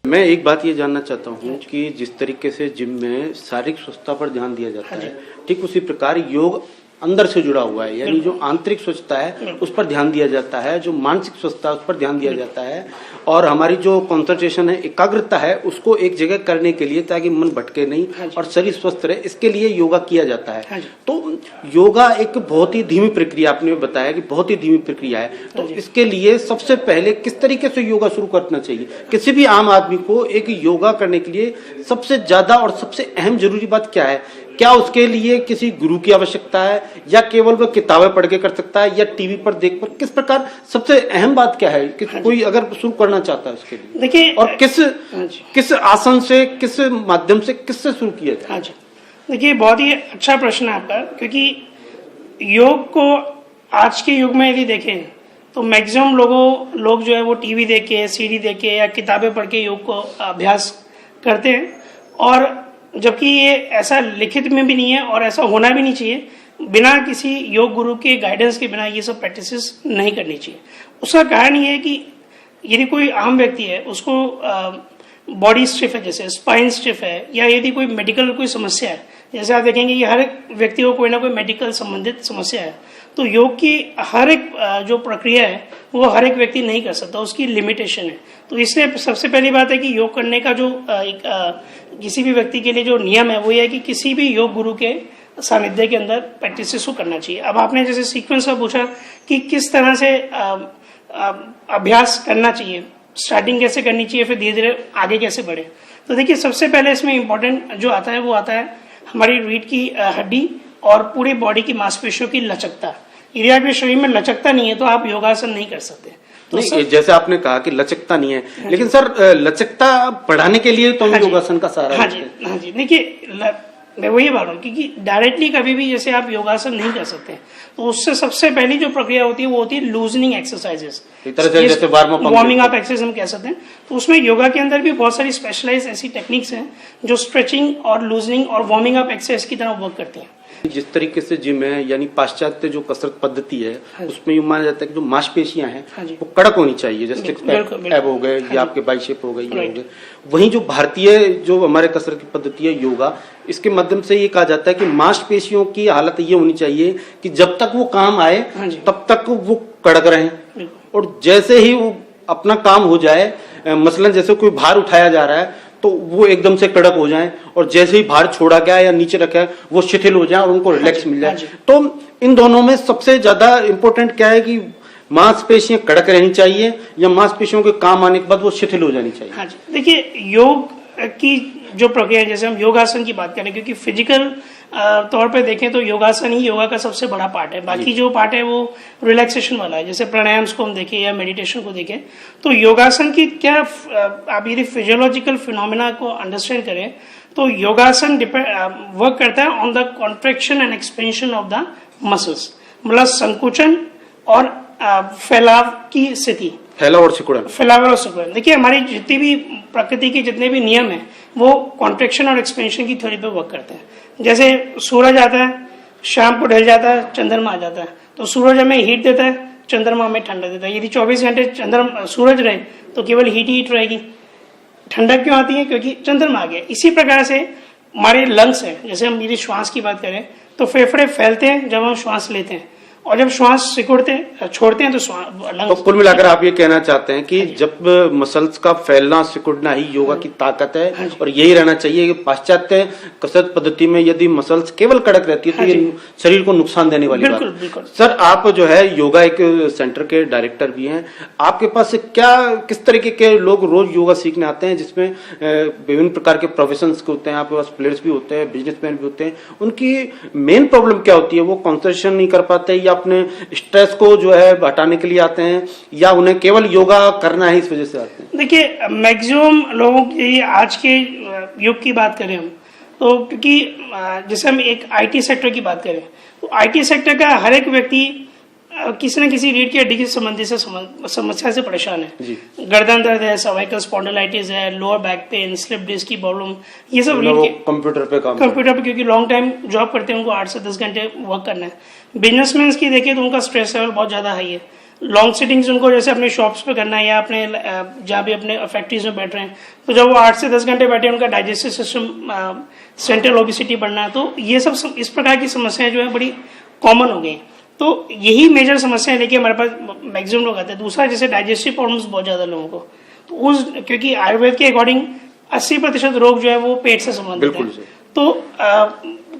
मैं एक बात ये जानना चाहता हूँ कि जिस तरीके से जिम में शारीरिक स्वच्छता पर ध्यान दिया जाता है, ठीक उसी प्रकार योग अंदर से जुड़ा हुआ है, यानी जो आंतरिक स्वच्छता है उस पर ध्यान दिया जाता है, जो मानसिक स्वच्छता है उस पर ध्यान दिया जाता है, और हमारी जो कंसंट्रेशन है, एकाग्रता है, उसको एक जगह करने के लिए ताकि मन भटके नहीं और शरीर स्वस्थ रहे, इसके लिए योगा किया जाता है। तो योगा एक बहुत ही धीमी प्रक्रिया, आपने बताया कि बहुत ही धीमी प्रक्रिया है, तो इसके लिए सबसे पहले किस तरीके से योगा शुरू करना चाहिए? किसी भी आम आदमी को एक योगा करने के लिए सबसे ज्यादा और सबसे अहम जरूरी बात क्या है? क्या उसके लिए किसी गुरु की आवश्यकता है, या केवल वो किताबें पढ़ के कर सकता है, या टीवी पर देख कर? किस प्रकार सबसे अहम बात क्या है कि कोई अगर शुरू करना चाहता है उसके लिए? देखिए, और किस आसन से, किस माध्यम से, किससे शुरू किया जाए? हाँ जी, देखिए बहुत ही अच्छा प्रश्न है आपका, क्योंकि योग को आज के युग में यदि देखें तो मैक्सिमम लोग जो है वो टीवी देख के, सीडी देख के या किताबें पढ़ के योग को अभ्यास करते हैं, और जबकि ये ऐसा लिखित में भी नहीं है और ऐसा होना भी नहीं चाहिए। बिना किसी योग गुरु के गाइडेंस के बिना ये सब प्रैक्टिसेस नहीं करनी चाहिए। उसका कारण ये है कि यदि कोई आम व्यक्ति है, उसको बॉडी स्टिफ है, जैसे स्पाइन स्टिफ है, या यदि कोई मेडिकल कोई समस्या है, जैसे आप देखेंगे कि हर एक व्यक्ति को कोई ना कोई मेडिकल संबंधित समस्या है, तो योग की हर एक जो प्रक्रिया है वो हर एक व्यक्ति नहीं कर सकता, उसकी लिमिटेशन है। तो इसलिए सबसे पहली बात है कि योग करने का जो किसी भी व्यक्ति के लिए जो नियम है वो ये है कि किसी भी योग गुरु के सानिध्य के अंदर प्रैक्टिस को करना चाहिए। अब आपने जैसे सीक्वेंस में पूछा कि किस तरह से अभ्यास करना चाहिए, स्टार्टिंग कैसे करनी चाहिए, फिर धीरे धीरे आगे कैसे बढ़े। तो देखिए, सबसे पहले इसमें इम्पोर्टेंट जो आता है वो आता है हमारी रीढ़ की हड्डी और पूरी बॉडी की मांसपेशियों की लचकता। यदि आपके शरीर में लचकता नहीं है तो आप योगासन नहीं कर सकते। तो नहीं, जैसे आपने कहा कि लचकता नहीं है, लेकिन सर लचकता बढ़ाने के लिए तो हम योगासन का सहारा लेते हैं। हाँ जी, देखिए मैं वही बात हूँ, क्योंकि डायरेक्टली कभी भी जैसे आप योगासन नहीं कर सकते, तो उससे सबसे पहली जो प्रक्रिया होती है वो होती है लूजनिंग एक्सरसाइजेस, जैसे वार्मिंग अप एक्सरसाइज हम कह सकते हैं। तो उसमें योगा के अंदर भी बहुत सारी स्पेशलाइज ऐसी टेक्निक्स हैं जो स्ट्रेचिंग और लूजनिंग और वार्मिंग अप एक्सरसाइज की तरह वर्क करती हैं। जिस तरीके से जिम है, यानी पाश्चात्य जो कसरत पद्धति है, उसमें ये माना जाता है कि जो मांसपेशियां हैं वो कड़क होनी चाहिए, जैसे एब हो गए या आपके बाइसेप हो गए, ये हो गए। वहीं जो भारतीय जो हमारे कसरत की पद्धति है योगा, इसके माध्यम से ये कहा जाता है कि मांसपेशियों की हालत ये होनी चाहिए कि जब तक वो काम आए तब तक वो कड़क रहे, और जैसे ही वो अपना काम हो जाए, मसलन जैसे कोई भार उठाया जा रहा है तो वो एकदम से कड़क हो जाएं, और जैसे ही भार छोड़ा गया या नीचे रखा है वो शिथिल हो जाए और उनको रिलैक्स मिल जाए। तो इन दोनों में सबसे ज्यादा इंपॉर्टेंट क्या है कि मांसपेशियां कड़क रहनी चाहिए या मांसपेशियों के काम आने के बाद वो शिथिल हो जानी चाहिए? हाँ जी, देखिए योग की जो प्रक्रिया, जैसे हम योगासन की बात करें, क्योंकि फिजिकल तौर पे देखें तो योगासन ही योगा का सबसे बड़ा पार्ट है। बाकी जो पार्ट है वो रिलैक्सेशन वाला है, जैसे प्राणायाम को हम देखें या मेडिटेशन को देखें। तो योगासन की क्या, आप यदि फिजियोलॉजिकल फिनोमेना को अंडरस्टैंड करें तो योगासन वर्क करता है on the contraction and expansion of the muscles, मतलब संकुचन और फैलाव की स्थिति, फैलाव और सिकुड़न। देखिए, हमारी जितनी भी प्रकृति के जितने भी नियम है वो कॉन्ट्रैक्शन और एक्सपेंशन की थ्योरी पे वर्क करते हैं। जैसे सूरज आता है, शाम को ढल जाता है, चंद्रमा आ जाता है, तो सूरज हमें हीट देता है, चंद्रमा हमें ठंडक देता है। यदि 24 घंटे सूरज रहे तो केवल हीट रहेगी। ठंडक क्यों आती है? क्योंकि चंद्रमा आ गया। इसी प्रकार से हमारे लंग्स है, जैसे हम यदि श्वास की बात करें तो फेफड़े फैलते हैं जब हम श्वास लेते हैं, और जब श्वास छोड़ते हैं तो कुल मिलाकर आप ये कहना चाहते हैं कि जब मसल्स का फैलना सिकुड़ना ही योगा की ताकत है, और यही रहना चाहिए कि पाश्चात्य कसरत पद्धति में यदि मसल्स केवल कड़क रहती है तो ये शरीर को नुकसान देने वाली बात। बिल्कुल। सर, आप जो है योगा एक सेंटर के डायरेक्टर भी हैं, आपके पास किस तरीके के लोग रोज योगा सीखने आते हैं, जिसमें विभिन्न प्रकार के प्रोफेशंस के होते हैं, आपके पास प्लेयर्स भी होते हैं, बिजनेसमैन भी होते हैं, उनकी मेन प्रॉब्लम क्या होती है? वो कॉन्सेंट्रेशन नहीं कर पाते, या अपने स्ट्रेस को जो है हटाने के लिए आते हैं, या उन्हें केवल योगा करना है इस वजह से आते हैं? देखिए, मैक्सिमम लोगों की आज के युग की बात करें हम तो, क्योंकि जैसे हम एक आईटी सेक्टर की बात करें तो आईटी सेक्टर का हर एक व्यक्ति किसी न किसी रीढ़ की हड्डी की संबंधित समस्या से परेशान है। गर्दन दर्द है, सर्वाइकल स्पॉन्डिलाइटिस है, lower back pain, slip disc की प्रॉब्लम, ये सब कंप्यूटर पे क्योंकि लॉन्ग टाइम जॉब करते हैं, उनको 8 से 10 घंटे वर्क करना है। बिजनेसमैन की देखें तो उनका स्ट्रेस लेवल बहुत ज्यादा हाई है। लॉन्ग सिटिंग्स उनको जैसे अपने शॉप्स पे करना है या अपने जहाँ भी अपने फैक्ट्रीज में बैठ रहे हैं, तो जब वो 8 से 10 घंटे बैठे उनका डाइजेस्टिव सिस्टम सेंट्रल ओबेसिटी बढ़ना है, तो ये सब इस प्रकार की समस्याएं जो है बड़ी कॉमन हो गई। तो यही मेजर समस्याएं लेके हमारे पास मैक्सिमम लोग आते हैं। दूसरा जैसे डाइजेस्टिव प्रॉब्लम्स बहुत ज्यादा लोगों को, तो क्योंकि आयुर्वेद के अकॉर्डिंग 80% रोग जो है वो पेट से संबंधित है। तो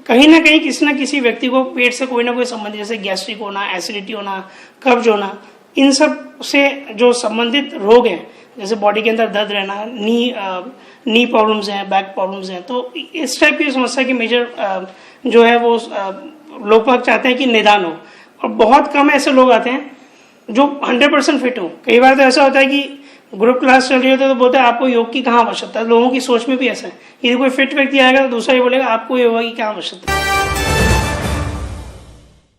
कहीं ना कहीं किसी ना किसी व्यक्ति को पेट से कोई ना कोई संबंध, जैसे गैस्ट्रिक होना, एसिडिटी होना, कब्ज होना, इन सब से जो संबंधित रोग हैं, जैसे बॉडी के अंदर दर्द रहना, नी प्रॉब्लम्स हैं, बैक प्रॉब्लम्स हैं, तो इस टाइप की समस्या की मेजर जो है वो लोग बाग चाहते हैं कि निदान हो। और बहुत कम ऐसे लोग आते हैं जो 100% फिट हो। कई बार तो ऐसा होता है कि ग्रुप क्लास चल रही होती है तो बोलते हैं आपको योग की कहाँ आवश्यकता है। लोगों की सोच में भी ऐसा है कि कोई फिट व्यक्ति आएगा तो दूसरा ही बोलेगा आपको योगा की क्या आवश्यकता है।